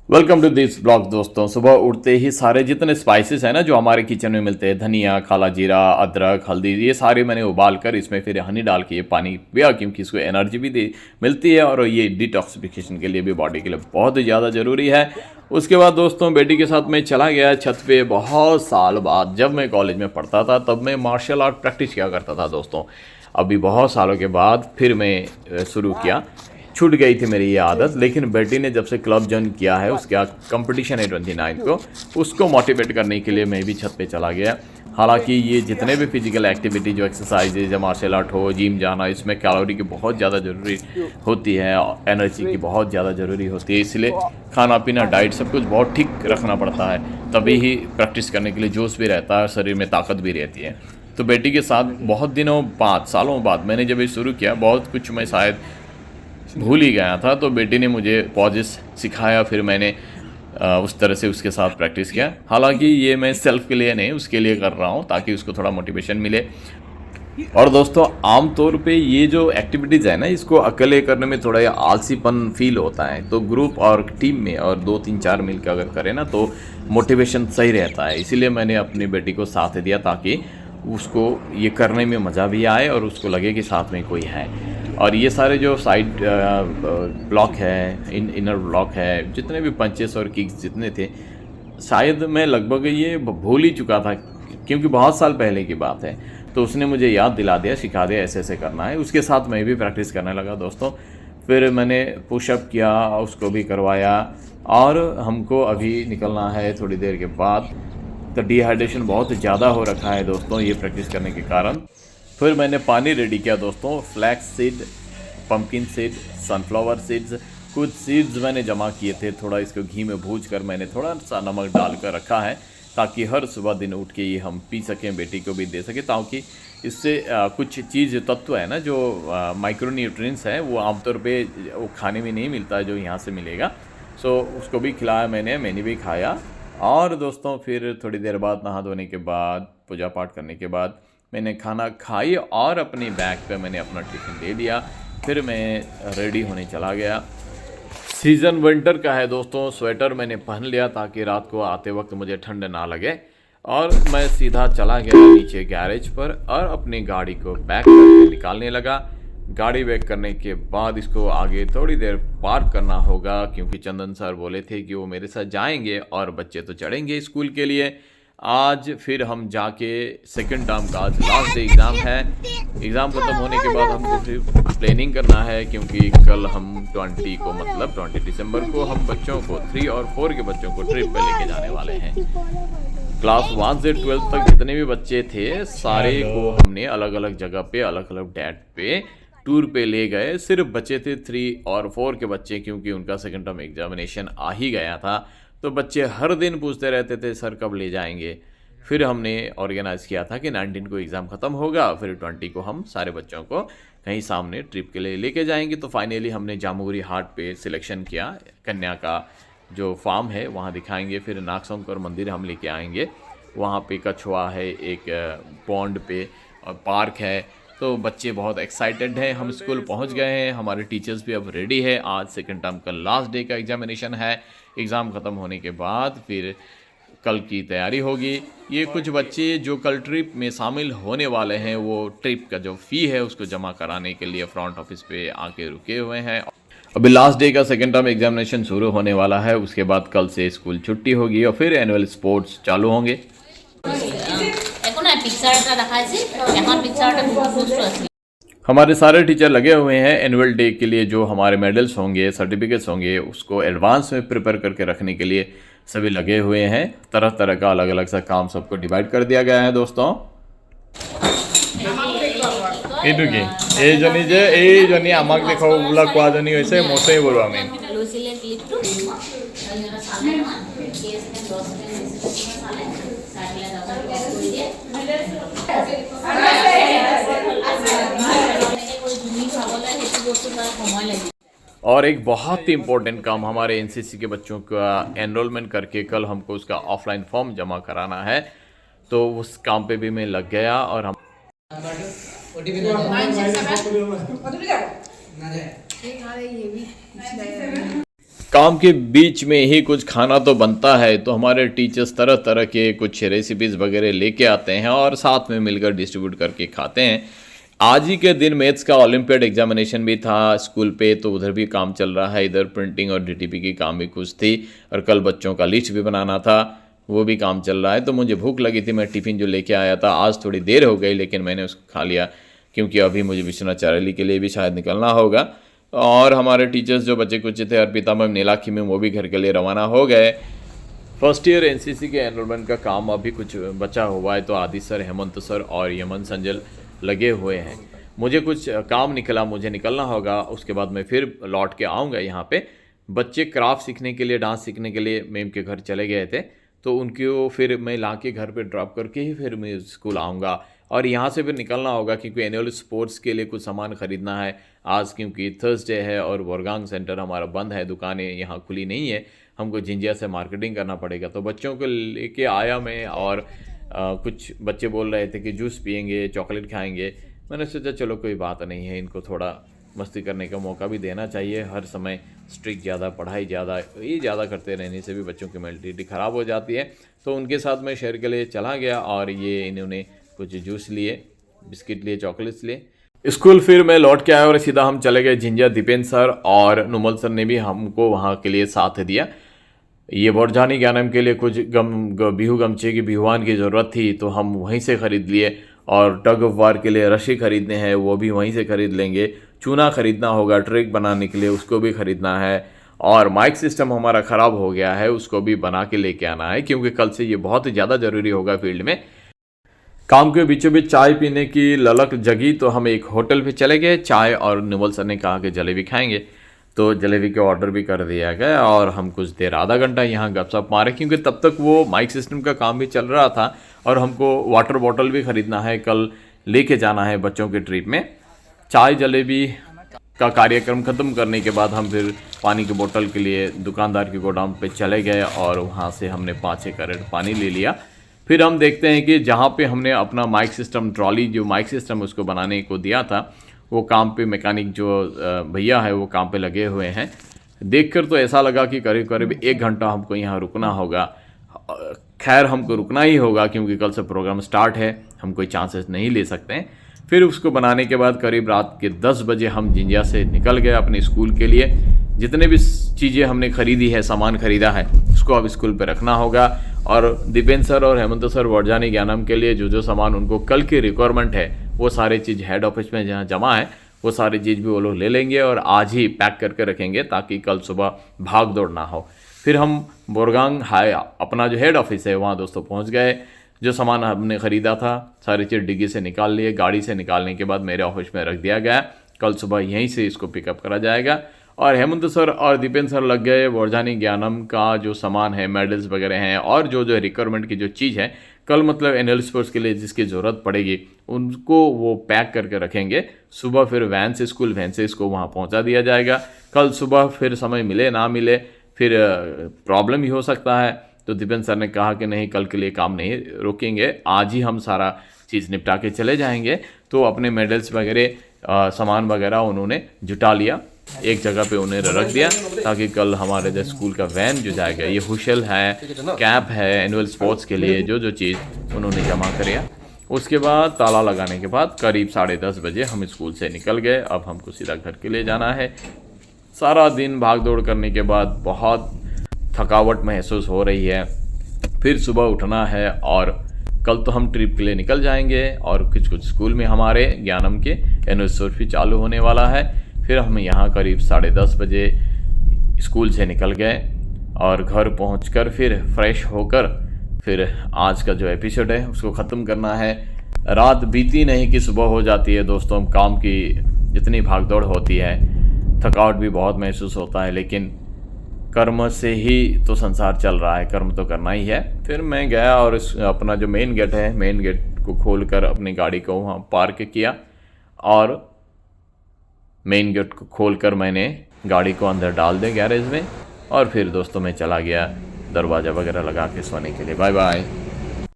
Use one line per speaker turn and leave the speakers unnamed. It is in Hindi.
वेलकम टू दिस ब्लॉग दोस्तों। सुबह उठते ही सारे जितने स्पाइसेस हैं ना जो हमारे किचन में मिलते हैं, धनिया, काला जीरा, अदरक, हल्दी, ये सारे मैंने उबाल कर इसमें फिर हनी डाल के ये पानी पिया, क्योंकि इसको एनर्जी भी दे मिलती है और ये डिटॉक्सिफिकेशन के लिए भी बॉडी के लिए बहुत ही ज़्यादा ज़रूरी है। उसके बाद दोस्तों बेटी के साथ मैं चला गया छत पे। बहुत साल बाद जब मैं कॉलेज में पढ़ता था तब मैं मार्शल आर्ट प्रैक्टिस किया करता था दोस्तों। अभी बहुत सालों के बाद फिर मैं शुरू किया। छूट गई थी मेरी ये आदत, लेकिन बेटी ने जब से क्लब ज्वाइन किया है, उसके बाद कंपटीशन है 29 को, उसको मोटिवेट करने के लिए मैं भी छत पे चला गया। हालांकि ये जितने भी फिजिकल एक्टिविटी जो एक्सरसाइजेज या मार्शल आर्ट हो, जिम जाना, इसमें कैलोरी की बहुत ज़्यादा ज़रूरी होती है, एनर्जी की बहुत ज़्यादा ज़रूरी होती है। इसलिए खाना पीना, डाइट सब कुछ बहुत ठीक रखना पड़ता है, तभी ही प्रैक्टिस करने के लिए जोश भी रहता है, शरीर में ताकत भी रहती है। तो बेटी के साथ बहुत दिनों बाद, सालों बाद मैंने जब ये शुरू किया, बहुत कुछ मैं शायद भूल ही गया था, तो बेटी ने मुझे पॉजेस सिखाया, फिर मैंने उस तरह से उसके साथ प्रैक्टिस किया। हालांकि ये मैं सेल्फ के लिए नहीं, उसके लिए कर रहा हूँ ताकि उसको थोड़ा मोटिवेशन मिले। और दोस्तों आमतौर पे ये जो एक्टिविटीज़ है ना, इसको अकेले करने में थोड़ा आलसीपन फील होता है, तो ग्रुप और टीम में और 2 3 4 मिलकर अगर करें ना तो मोटिवेशन सही रहता है। इसीलिए मैंने अपनी बेटी को साथ दिया ताकि उसको ये करने में मज़ा भी आए और उसको लगे कि साथ में कोई है। और ये सारे जो साइड ब्लॉक है, इनर ब्लॉक है, जितने भी पंचेस और किक्स जितने थे, शायद मैं लगभग ये भूल ही चुका था, क्योंकि बहुत साल पहले की बात है। तो उसने मुझे याद दिला दिया, सिखा दिया ऐसे ऐसे करना है। उसके साथ मैं भी प्रैक्टिस करने लगा दोस्तों। फिर मैंने पुशअप किया, उसको भी करवाया, और हमको अभी निकलना है थोड़ी देर के बाद। तो डिहाइड्रेशन बहुत ज़्यादा हो रखा है दोस्तों ये प्रैक्टिस करने के कारण। फिर मैंने पानी रेडी किया दोस्तों। Flax seed, pumpkin seed, sunflower seeds, कुछ सीड्स मैंने जमा किए थे। थोड़ा इसको घी में भूज कर मैंने थोड़ा सा नमक डाल कर रखा है, ताकि हर सुबह दिन उठ के ये हम पी सकें, बेटी को भी दे सकें, ताकि इससे कुछ चीज़ तत्व है ना जो माइक्रोन्यूट्रिएंट्स हैं, वो आमतौर पे वो खाने में नहीं मिलता है जो यहाँ से मिलेगा। सो उसको भी खिलाया मैंने भी खाया। और दोस्तों फिर थोड़ी देर बाद नहा धोने के बाद, पूजा पाठ करने के बाद, मैंने खाना खाई और अपनी बैग पे मैंने अपना टिफ़िन दे दिया। फिर मैं रेडी होने चला गया। सीज़न विंटर का है दोस्तों। स्वेटर मैंने पहन लिया ताकि रात को आते वक्त मुझे ठंड ना लगे, और मैं सीधा चला गया नीचे गैरेज पर और अपनी गाड़ी को बैक करके निकालने लगा। गाड़ी बैक करने के बाद इसको आगे थोड़ी देर पार्क करना होगा, क्योंकि चंदन सर बोले थे कि वो मेरे साथ जाएंगे और बच्चे तो चढ़ेंगे स्कूल के लिए। आज फिर हम जाके सेकंड टर्म का आज लास्ट डे एग्ज़ाम है। एग्ज़ाम ख़त्म होने के बाद हमको फिर प्लानिंग करना है, क्योंकि कल हम 20 को, मतलब 20 दिसंबर को, हम बच्चों को 3 और 4 के बच्चों को ट्रिप पे लेके जाने वाले हैं। क्लास 1 से 12 तक जितने भी बच्चे थे सारे को हमने अलग अलग जगह पे, अलग अलग डेट पे टूर पे ले गए। सिर्फ बचे थे 3 और 4 के बच्चे, क्योंकि उनका सेकंड टर्म एग्जामिनेशन आ ही गया था। तो बच्चे हर दिन पूछते रहते थे सर कब ले जाएंगे। फिर हमने ऑर्गेनाइज़ किया था कि 19 को एग्ज़ाम ख़त्म होगा, फिर 20 को हम सारे बच्चों को कहीं सामने ट्रिप के लिए लेके जाएंगे। तो फाइनली हमने जामुगरी हाट पे सिलेक्शन किया। कन्या का जो फार्म है वहाँ दिखाएंगे, फिर नागशंकर मंदिर हम लेके आएंगे। वहाँ पे कछुआ है, एक पॉन्ड पे, और पार्क है। तो बच्चे बहुत एक्साइटेड हैं। हम स्कूल पहुँच गए हैं, हमारे टीचर्स भी अब रेडी है। आज सेकंड टर्म का लास्ट डे का एग्जामिनेशन है। एग्ज़ाम ख़त्म होने के बाद फिर कल की तैयारी होगी। ये कुछ बच्चे जो कल ट्रिप में शामिल होने वाले हैं, वो ट्रिप का जो फ़ी है उसको जमा कराने के लिए फ्रंट ऑफिस पे आके रुके हुए हैं। अभी लास्ट डे का सेकंड टर्म एग्जामिनेशन शुरू होने वाला है। उसके बाद कल से स्कूल छुट्टी होगी और फिर एनुअल स्पोर्ट्स चालू होंगे। हमारे सारे टीचर लगे हुए हैं एनुअल डे के लिए। जो हमारे मेडल्स होंगे, सर्टिफिकेट्स होंगे, उसको एडवांस में प्रिपेयर करके रखने के लिए सभी लगे हुए हैं। तरह तरह का अलग अलग सा काम सबको डिवाइड कर दिया गया है दोस्तों। এইটো কি এইজনী যে এইজনী আমাক দেখাব বোলা কোৱাজনী হৈছে মচেই বৰুৱা মেম। और एक बहुत ही इम्पोर्टेंट काम, हमारे एनसीसी के बच्चों का एनरोलमेंट करके कल हमको उसका ऑफलाइन फॉर्म जमा कराना है। तो उस काम पे भी मैं लग गया और हम काम के बीच में ही कुछ खाना तो बनता है, तो हमारे टीचर्स तरह तरह के कुछ रेसिपीज़ वगैरह लेके आते हैं और साथ में मिलकर डिस्ट्रीब्यूट करके खाते हैं। आज ही के दिन मैथ्स का ओलंपियाड एग्जामिनेशन भी था स्कूल पे, तो उधर भी काम चल रहा है। इधर प्रिंटिंग और डीटीपी की काम भी कुछ थी और कल बच्चों का लिस्ट भी बनाना था, वो भी काम चल रहा है। तो मुझे भूख लगी थी, मैं टिफ़िन जो लेके आया था, आज थोड़ी देर हो गई लेकिन मैंने उसको खा लिया, क्योंकि अभी मुझे विश्वनाथ चैरिटी के लिए भी शायद निकलना होगा। और हमारे टीचर्स जो बच्चे कुछ थे, अर्पिता मैम, नीलाक्षी मैम, वो भी घर के लिए रवाना हो गए। फर्स्ट ईयर एनसीसी के एनरोलमेंट का काम अभी कुछ बचा हुआ है, तो आदि सर, हेमंत सर और यमन संजल लगे हुए हैं। मुझे कुछ काम निकला, मुझे निकलना होगा, उसके बाद मैं फिर लौट के आऊँगा यहाँ पे। बच्चे क्राफ्ट सीखने के लिए, डांस सीखने के लिए मैम के घर चले गए थे, तो उनको फिर मैं ला के घर पे ड्रॉप करके ही फिर मैं स्कूल आऊँगा। और यहाँ से फिर निकलना होगा क्योंकि एनुअल स्पोर्ट्स के लिए कुछ सामान ख़रीदना है आज, क्योंकि थर्सडे है और बोरगांग सेंटर हमारा बंद है, दुकानें यहाँ खुली नहीं है, हमको जिंजिया से मार्केटिंग करना पड़ेगा। तो बच्चों को लेके आया मैं, और कुछ बच्चे बोल रहे थे कि जूस पियेंगे, चॉकलेट खाएंगे। मैंने सोचा चलो कोई बात नहीं है, इनको थोड़ा मस्ती करने का मौका भी देना चाहिए। हर समय स्ट्रिक्ट ज़्यादा, पढ़ाई ज़्यादा, ये ज़्यादा करते रहने से भी बच्चों की मेंटलिटी ख़राब हो जाती है। तो उनके साथ मैं शेयर के लिए चला गया और ये इन्होंने कुछ जूस लिए, बिस्किट लिए, चॉकलेट्स लिए। स्कूल फिर मैं लौट के आया और सीधा हम चले गए जिंजिया। दीपेंद्र सर और नुमल सर ने भी हमको वहाँ के लिए साथ दिया। ये बोरजानी ज्ञानम के लिए कुछ बिहू गमछे की बिहुआन की ज़रूरत थी, तो हम वहीं से ख़रीद लिए। और टग ऑफ वार के लिए रस्सी खरीदने हैं, वो भी वहीं से ख़रीद लेंगे। चूना ख़रीदना होगा ट्रैक बनाने के लिए, उसको भी ख़रीदना है। और माइक सिस्टम हमारा ख़राब हो गया है, उसको भी बना के लेके आना है, क्योंकि कल से ये बहुत ही ज़्यादा ज़रूरी होगा फील्ड में। काम के बीचों बीच चाय पीने की ललक जगी, तो हम एक होटल पे चले गए। चाय और नुमल सर ने कहा कि जलेबी खाएंगे, तो जलेबी के ऑर्डर भी कर दिया गया और हम कुछ देर, आधा घंटा यहाँ गपशप मारे, क्योंकि तब तक वो माइक सिस्टम का काम भी चल रहा था और हमको वाटर बॉटल भी ख़रीदना है, कल लेके जाना है बच्चों के ट्रिप में। चाय जलेबी का कार्यक्रम ख़त्म करने के बाद हम फिर पानी की बोतल के लिए दुकानदार के गोडाउन पे चले गए और वहाँ से हमने 5-6 कैरेट पानी ले लिया। फिर हम देखते हैं कि जहाँ पे हमने अपना माइक सिस्टम, ट्रॉली जो माइक सिस्टम उसको बनाने को दिया था, वो काम पे मैकेनिक जो भैया है वो काम पे लगे हुए हैं। देखकर तो ऐसा लगा कि करीब करीब 1 घंटा हमको यहाँ रुकना होगा। खैर हमको रुकना ही होगा क्योंकि कल से प्रोग्राम स्टार्ट है, हम कोई चांसेस नहीं ले सकते हैं। फिर उसको बनाने के बाद करीब रात के 10 बजे हम जिंजिया से निकल गए अपने स्कूल के लिए। जितने भी चीज़ें हमने खरीदी है, सामान खरीदा है, उसको अब स्कूल पे रखना होगा। और दीपेंद्र सर और हेमंत सर बोरजानी ज्ञानम के लिए जो जो सामान उनको कल की रिक्वायरमेंट है, वो सारे चीज़ हेड ऑफिस में जहाँ जमा है, वो सारी चीज़ भी वो लोग ले लेंगे और आज ही पैक करके रखेंगे ताकि कल सुबह भाग दौड़ ना हो। फिर हम बोरगांग हाई अपना जो हेड ऑफिस है वहाँ दोस्तों पहुँच गए। जो सामान हमने ख़रीदा था सारी चीज़ डिग्गी से निकाल लिए, गाड़ी से निकालने के बाद मेरे ऑफिस में रख दिया गया। कल सुबह यहीं से इसको पिकअप करा जाएगा। और हेमंत सर और दीपेंद्र सर लग गए बोरजानी ज्ञानम का जो सामान है, मेडल्स वगैरह हैं और जो जो रिक्वायरमेंट की जो चीज़ है कल मतलब एनुअल स्पोर्ट्स के लिए जिसकी ज़रूरत पड़ेगी उनको वो पैक करके रखेंगे। सुबह फिर वैन से, स्कूल वैन से इसको वहाँ पहुँचा दिया जाएगा। कल सुबह फिर समय मिले ना मिले फिर प्रॉब्लम ही हो सकता है, तो दीपेंद्र सर ने कहा कि नहीं, कल के लिए काम नहीं रोकेंगे, आज ही हम सारा चीज़ निपटा के चले जाएंगे। तो अपने मेडल्स वगैरह सामान वगैरह उन्होंने जुटा लिया, एक जगह पे उन्हें रख दिया ताकि कल हमारे जो स्कूल का वैन जो जाएगा, ये हुशल है, कैप है, एनुअल स्पोर्ट्स के लिए जो जो चीज़ उन्होंने जमा करिया। उसके बाद ताला लगाने के बाद करीब 10:30 बजे हम स्कूल से निकल गए। अब हमको सीधा घर के लिए जाना है। सारा दिन भाग दौड़ करने के बाद बहुत थकावट महसूस हो रही है। फिर सुबह उठना है और कल तो हम ट्रिप के लिए निकल जाएंगे और कुछ कुछ स्कूल में हमारे ज्ञानम के एनुअल स्पोर्ट्स भी चालू होने वाला है। फिर हम यहाँ करीब 10:30 बजे स्कूल से निकल गए और घर पहुँचकर फिर फ्रेश होकर फिर आज का जो एपिसोड है उसको ख़त्म करना है। रात बीती नहीं कि सुबह हो जाती है दोस्तों। काम की जितनी भागदौड़ होती है, थकावट भी बहुत महसूस होता है, लेकिन कर्म से ही तो संसार चल रहा है, कर्म तो करना ही है। फिर मैं गया और अपना जो मेन गेट है, मेन गेट को खोलकर अपनी गाड़ी को वहाँ पार्क किया और मेन गेट को खोलकर मैंने गाड़ी को अंदर डाल दिया गैरेज में और फिर दोस्तों मैं चला गया दरवाज़ा वगैरह लगा के सोने के लिए। Bye bye.